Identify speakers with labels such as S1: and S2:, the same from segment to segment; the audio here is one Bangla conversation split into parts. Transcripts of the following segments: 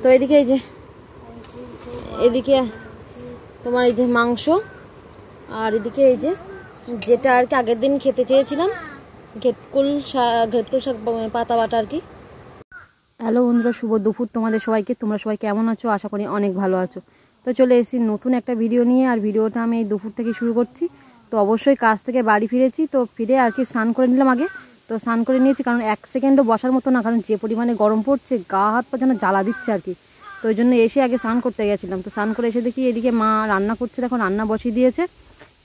S1: তো এদিকে এই যে এদিকে তোমার এই যে মাংস, আর এদিকে এই যে যেটা আর কি আগের দিন খেতে চেয়েছিলাম, ঘেটকুল শাক পাতা বাটা আর কি। হ্যালো বন্ধুরা, শুভ দুপুর তোমাদের সবাইকে। তোমরা সবাই কেমন আছো? আশা করি অনেক ভালো আছো। তো চলে এসেছি নতুন একটা ভিডিও নিয়ে, আর ভিডিওটা আমি এই দুপুর থেকে শুরু করছি। তো অবশ্যই কাজ থেকে বাড়ি ফিরেছি, তো ফিরে আর কি স্নান করে নিলাম আগে। তো স্নান করে নিয়েছি, কারণ এক সেকেন্ডও বসার মতো না, কারণ যে পরিমাণে গরম পড়ছে, গা হাত পা যেন জ্বালা দিচ্ছে আর কি। তো ওই জন্য এসে আগে স্নান করতে গেছিলাম। তো স্নান করে এসে দেখি এদিকে মা রান্না করছে, দেখো রান্না বসিয়ে দিয়েছে।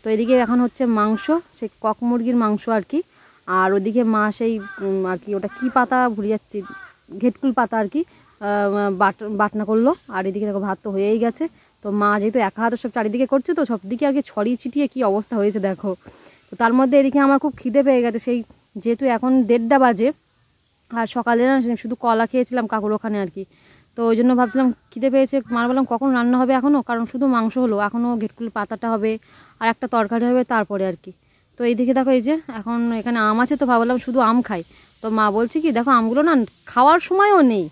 S1: তো এদিকে এখন হচ্ছে মাংস, সেই কক মুরগির মাংস আর কি। আর ওদিকে মা সেই আর কি ওটা কি পাতা ভুলে যাচ্ছি, ঘেটকুল পাতা আর কি বাটনা করলো। আর এদিকে দেখো ভাত তো হয়েই গেছে। তো মা যেহেতু একা হাতে সব চারিদিকে করছে, তো সব দিকে আর কি ছড়িয়ে ছিটিয়ে কি অবস্থা হয়েছে দেখো। তো তার মধ্যে এদিকে আমার খুব খিদে পেয়ে গেছে, সেই যেহেতু এখন 1:30 বাজে, আর সকালে না শুধু কলা খেয়েছিলাম কাকুর ওখানে আর কি। তো ওই জন্য ভাবছিলাম খিদে পেয়েছে, মার বললাম কখন রান্না হবে এখনও, কারণ শুধু মাংস হলো, এখনও ঘেটকুল পাতাটা হবে আর একটা তরকারি হবে তারপরে আর কি। তো এইদিকে দেখো এই যে এখন এখানে আম আছে, তো ভাবলাম শুধু আম খাই। তো মা বলছে কি দেখো আমগুলো না খাওয়ার সময়ও নেই,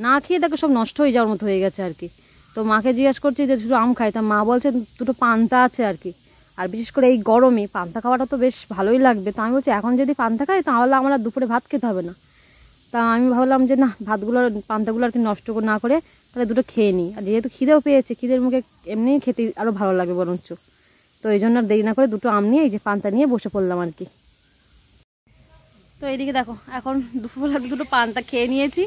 S1: না খেয়ে দেখো সব নষ্ট হয়ে যাওয়ার মতো হয়ে গেছে আর কি। তো মাকে জিজ্ঞেস করছি যে শুধু আম খাই, তা মা বলছে দুটো পান্তা আছে আর কি। আর বিশেষ করে এই গরমে পান্তা খাওয়াটা তো বেশ ভালোই লাগবে। তো আমি বলছি এখন যদি পান্তা খাই তাহলে আমার আর দুপুরে ভাত খেতে হবে না। তা আমি ভাবলাম যে না, ভাতগুলো পান্তাগুলো আর কি নষ্ট না করে তাহলে দুটো খেয়ে নিই। আর যেহেতু খিদেও পেয়েছে, খিদের মুখে এমনি খেতে আরও ভালো লাগবে বরঞ্চ। তো এই জন্য দেরি না করে দুটো আম নিয়ে এই যে পান্তা নিয়ে বসে পড়লাম আর কি। তো এইদিকে দেখো এখন দুপুরবেলা দুটো পান্তা খেয়ে নিয়েছি।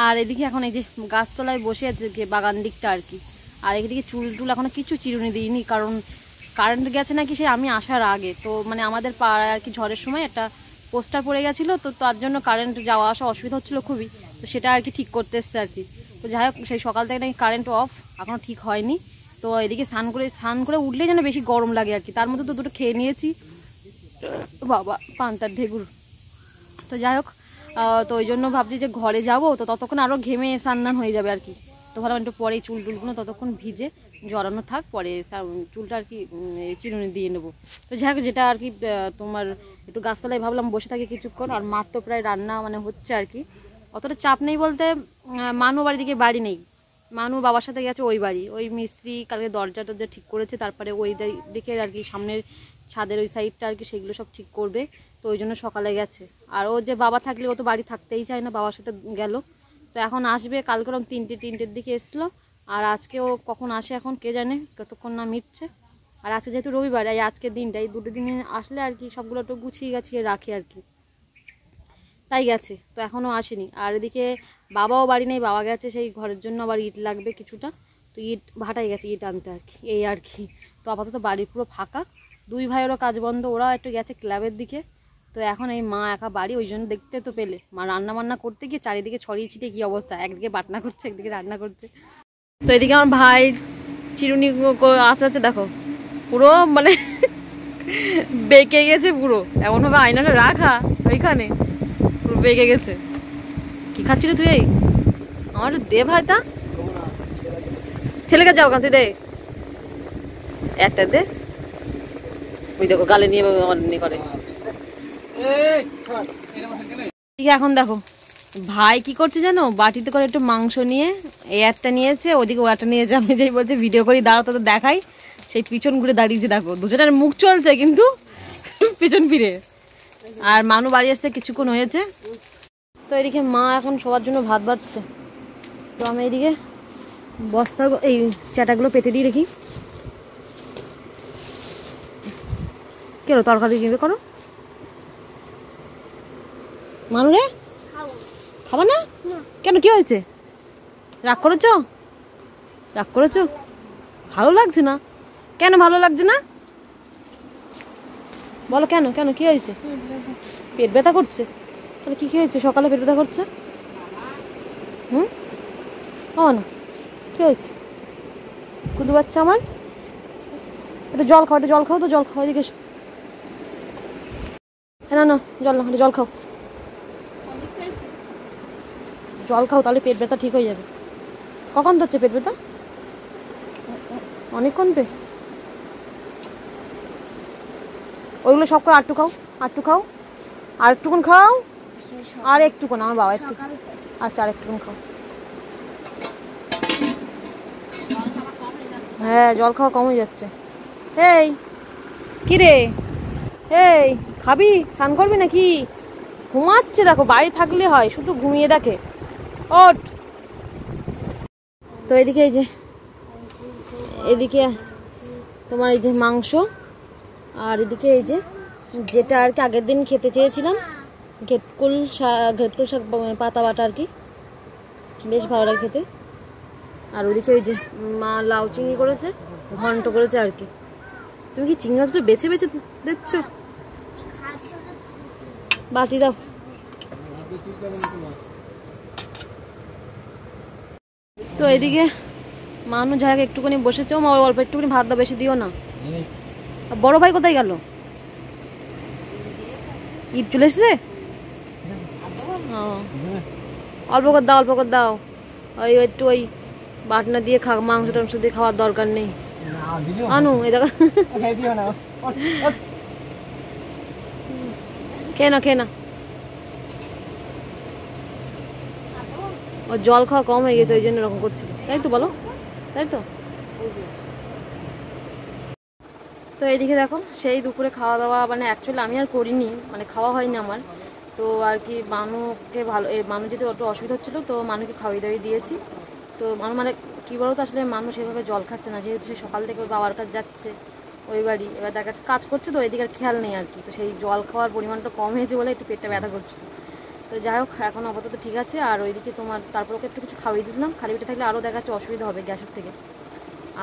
S1: আর এদিকে এখন এই যে গাছতলায় বসে আছে বাগান দিকটা আর কি। আর এদিকে চুল টুল এখনো কিছু চিরুনি দিইনি, কারণ কারেন্ট গেছে নাকি সে আমি আসার আগে। তো মানে আমাদের পাড়ায় আর কি ঝড়ের সময় একটা পোস্টার পড়ে গেছিলো, তো তার জন্য কারেন্ট যাওয়া আসা অসুবিধা হচ্ছিলো খুবই। তো সেটা আর কি ঠিক করতে এসছে আর কি। তো যাই হোক সেই সকাল থেকে নাকি কারেন্ট অফ, এখনও ঠিক হয়নি। তো এদিকে স্নান করে উঠলে যেন বেশি গরম লাগে আর কি। তার মধ্যে তো দুটো খেয়ে নিয়েছি, বাবা পান্তার ঢেকুর। তো যাই হোক, তো ওই জন্য ভাবছি যে ঘরে যাব, তো ততক্ষণ আরও ঘেমে স্নান হয়ে যাবে আর কি। তো ভাবলাম একটু পরে চুল টুলগুলো ততক্ষণ ভিজে জড়ানো থাক, পরে চুলটা আর কি চিরুনি দিয়ে নেবো। তো যাই হোক যেটা আর কি তোমার একটু গাছতলায় ভাবলাম বসে থাকি কিছুক্ষণ। আর মার তো প্রায় রান্না মানে হচ্ছে আর কি, অতটা চাপ নেই বলতে। মানু বাড়ি দিকে বাড়ি নেই, মানু বাবার সাথে গেছে ওই বাড়ি, ওই মিস্ত্রি কালকে দরজা টরজা ঠিক করেছে, তারপরে ওই দিকে আর কি সামনের ছাদের ওই সাইডটা আর কি সেগুলো সব ঠিক করবে। তো ওই জন্য সকালে গেছে। আর ও যে বাবা থাকলে ও তো বাড়ি থাকতেই চায় না, বাবার সাথে গেল। তো এখন আসবে, কালকে ওরকম 3টের দিকে এসছিলো। আর আজকে ও কখন আসে এখন কে জানে, কতক্ষণ না মিটছে। আর আজকে যেহেতু রবিবার, এই আজকের দিনটা, এই দুটো দিনে আসলে আর কি সবগুলো একটু গুছিয়ে গাছিয়ে রাখে আর কি, তাই গেছে। তো এখনও আসেনি। আর এদিকে বাবাও বাড়ি নেই, বাবা গেছে সেই ঘরের জন্য আবার ইট লাগবে কিছুটা, তো ইট ভাটাই গেছে ইট আনতে আর কি, এই আর কি। তো আপাতত বাড়ি পুরো ফাঁকা, দুই ভাইয়েরও কাজ বন্ধ, ওরাও একটু গেছে ক্লাবের দিকে। তো এখন এই মা একা বাড়ি, ওই জন্য দেখতে তো পেলে মা রান্না বান্না করতে গিয়ে চারিদিকে ছড়িয়ে ছিটিয়ে কী অবস্থা, একদিকে বাটনা করছে একদিকে রান্না করছে। তো এদিকে আমার ভাই চিরুনি আস্তে আস্তে দেখো পুরো মানে বেঁকে গেছে পুরো, এমনভাবে আয়নাটা রাখা ওইখানে পুরো বেঁকে গেছে। কি খাচ্ছিলি তুই? এই আমার দে ভাইটা, ছেলেকে যাও কান্তি দে একটা দে। ওই দেখো গালে নিয়ে করে। এখন দেখো ভাই কি করছে জানো, বাটিতে করে একটু মাংস নিয়ে এই একটা নিয়েছে, ওদিকে ও একটা নিয়েছে। আমি যেই বলছে ভিডিও করি দাঁড়াও তো দেখাই, সেই পিছন ঘুরে দাঁড়িয়েছে দেখো, দুজনের মুখ চলছে কিন্তু পিছন ফিরে। আর মানু বাড়ি আসতে কিছুক্ষণ হয়েছে। তো এদিকে মা এখন সবার জন্য ভাত বাড়ছে। তো আমি এইদিকে বস্তা এই চাটাগুলো পেতে দিয়ে রেখি। কেন তরকারি কিনবে করো মানু রে, খাবা না কেন, কি হয়েছে? রাগ করেছো? রাগ করেছো? ভালো লাগছে না কেন? ভালো লাগছে না বলো কেন? কেন কি হয়েছে? পেট ব্যথা করছে? তাহলে কি খেয়েছো সকালে পেট ব্যথা করছে? ও না কি হয়েছে? কুদু বাচ্চা আমার, একটু জল খাও, একটু জল খাও, তো জল খাও এদিকে। হ্যাঁ না জল না, জল খাও, জল খাও, তাহলে পেট ব্যথা ঠিক হয়ে যাবে। কখন ধরছে পেট ব্যথা? অনেকক্ষণ তে ওইগুলো সব করে আটটু খাও, আটটু খাও, আর একটুকুন খাও, আর একটুকুন আমার বাবা একটু, আচ্ছা আর একটুকুন খাও। হ্যাঁ জল খাওয়া কমই যাচ্ছে। এই কি রে, এই খাবি, স্নান করবি নাকি? ঘুমাচ্ছে দেখো, বাড়ি থাকলে হয়, শুধু ঘুমিয়ে দেখে। ওঠ। তো এদিকে এই যে, এদিকে তোমার এই যে মাংস, আর এদিকে এই যে যেটা আর কি আগের দিন খেতে চেয়েছিলাম, ঘেটকুল শাক পাতা বাটা আর কি, বেশ ভালো লাগে খেতে। আর ওদিকে ওই যে মা লাউ চিংড়ি করেছে, ঘন্ট করেছে আর কি। তুমি কি চিংড়ি মাছগুলো বেছে বেছে দিচ্ছ? বাটি দাও। তো এদিকে মানু যাকে একটুখানি বসেছে, ও মা অল্প একটুখানি ভাত দাও, বেশি দিও না। বড় ভাই কোথায় গেল? ঈদ চলে এসেছে? অল্প করে দাও, অল্প করে দাও। ওই একটু ওই বাটনা দিয়ে মাংস টাংস দিয়ে খাওয়ার দরকার নেই। আনু এই দেখো, খেয়ে না খেয়ে না। ও জল খাওয়া কম হয়ে গেছে, ওই জন্য এরকম করছিল, তাই তো বলো? তাই তো। তো এইদিকে দেখো, সেই দুপুরে খাওয়া দাওয়া মানে অ্যাকচুয়ালি আমি আর করিনি, মানে খাওয়া হয়নি আমার। তো আর কি মানুকে মানু যেতে একটু অসুবিধা হচ্ছিলো, তো মানুকে খাওয়াই দাওয়াই দিয়েছি। তো মানু মানে কী বলো তো, আসলে মানুষ সেভাবে জল খাচ্ছে না, যেহেতু সে সকাল থেকে ওর বাবার কাছে যাচ্ছে ওই বাড়ি, এবার দেখা যাচ্ছে কাজ করছে, তো এদিকে আর খেয়াল নেই আর কি। তো সেই জল খাওয়ার পরিমাণটা কম হয়েছে বলে একটু পেটটা ব্যথা করছে। তো যাই হোক, এখন আপাতত ঠিক আছে। আর ওইদিকে তোমার তারপর ওকে একটু কিছু খাওয়াই দিলাম, খালি পেটে থাকলে আরও দেখা যাচ্ছে অসুবিধা হবে গ্যাসের থেকে।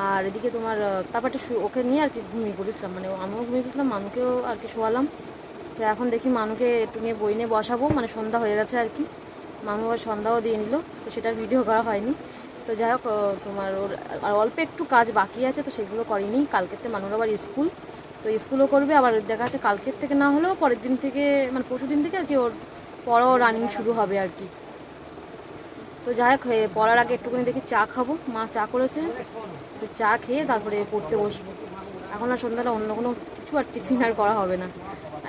S1: আর এদিকে তোমার তারপর একটু ওকে নিয়ে আর কি ঘুমিয়ে পড়েছিলাম, মানে আমিও ঘুমিয়ে পড়েছিলাম, মানুকেও আর কি শোয়ালাম। তো এখন দেখি মানুকে একটু নিয়ে বই নিয়ে বসাবো, মানে সন্ধ্যা হয়ে গেছে আর কি। মানু আবার সন্ধ্যাও দিয়ে নিল, তো সেটার ভিডিও করা হয়নি। তো যাই হোক, তোমার ওর আর অল্প একটু কাজ বাকি আছে, তো সেগুলো করিনি। কালকের থেকে মানুর আবার স্কুল, তো স্কুলও করবে। আবার দেখা যাচ্ছে কালকের থেকে না হলেও পরের দিন থেকে, মানে পরশু দিন থেকে আর কি ওর পড়াও রানিং শুরু হবে আর কি। তো যাই হোক, পড়ার আগে একটুখানি দেখি চা খাবো, মা চা করেছে, একটু চা খেয়ে তারপরে পড়তে বসবো। এখন আর সন্ধ্যাটা অন্য কোনো কিছু আর টিফিন আর করা হবে না,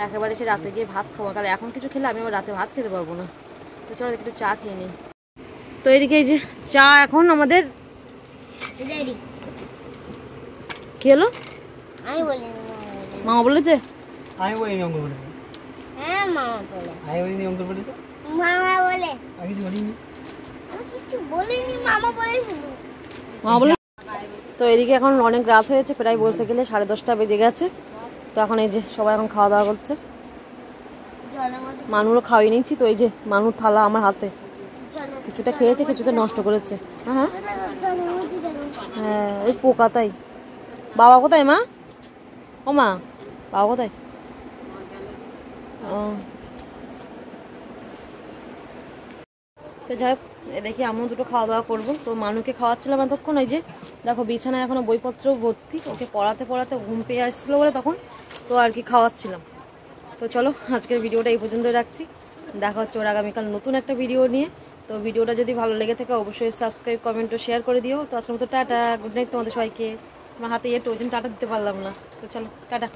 S1: একেবারে সে রাতে গিয়ে ভাত খাবো, কারণ এখন কিছু খেলে আমি আবার রাতে ভাত খেতে পারবো না। তো চলো একটু চা খেয়ে নিই। তো এদিকে এই যে চা এখন আমাদের রেডি। কি হলো? আমি বলিনি, মামা বলেছে। আমি বলিনি, অঙ্কুর বলেছে। হ্যাঁ মামা বলে। আমি বলিনি, অঙ্কুর বলেছে। মামা বলে। আমি কিছু বলিনি, আমি কিছু বলিনি, মামা বলেছিল। মামা বলে। তো এদিকে এখন অনেক রাত হয়েছে, প্রায় বলতে গেলে 10:30 বেজে গেছে। তো এখন এই যে সবাই এখন খাওয়া দাওয়া করছে, মানুরও খাওয়াই নিচ্ছি। তো এই যে মানুর থালা আমার হাতে, কিছুটা খেয়েছে, কিছুটা নষ্ট করেছে। হ্যাঁ হ্যাঁ, ওই পোকা। তাই বাবা কোথায়? মা, ও মা, বাবা কোথায়? ও, তো যাই হোক, দেখি আমিও দুটো খাওয়া দাওয়া করবো। তো মানুকে খাওয়াচ্ছিলাম এতক্ষণ, ওই যে দেখো বিছানায় এখনো বইপত্র ভর্তি, ওকে পড়াতে পড়াতে ঘুম পেয়ে আসছিলো বলে তখন তো আর কি খাওয়াচ্ছিলাম। তো চলো আজকের ভিডিওটা এই পর্যন্ত রাখছি, দেখা হচ্ছে ওর আগামীকাল নতুন একটা ভিডিও নিয়ে। তো ভিডিওটা যদি ভালো লেগে থাকে অবশ্যই সাবস্ক্রাইব, কমেন্ট ও শেয়ার করে দিও। তো আসলে তো টাটা, গুড নাইট তোমাদের সবাইকে। আমার হাতে একটু ওই জন্য টাটা দিতে পারলাম না। তো চলো টাটা।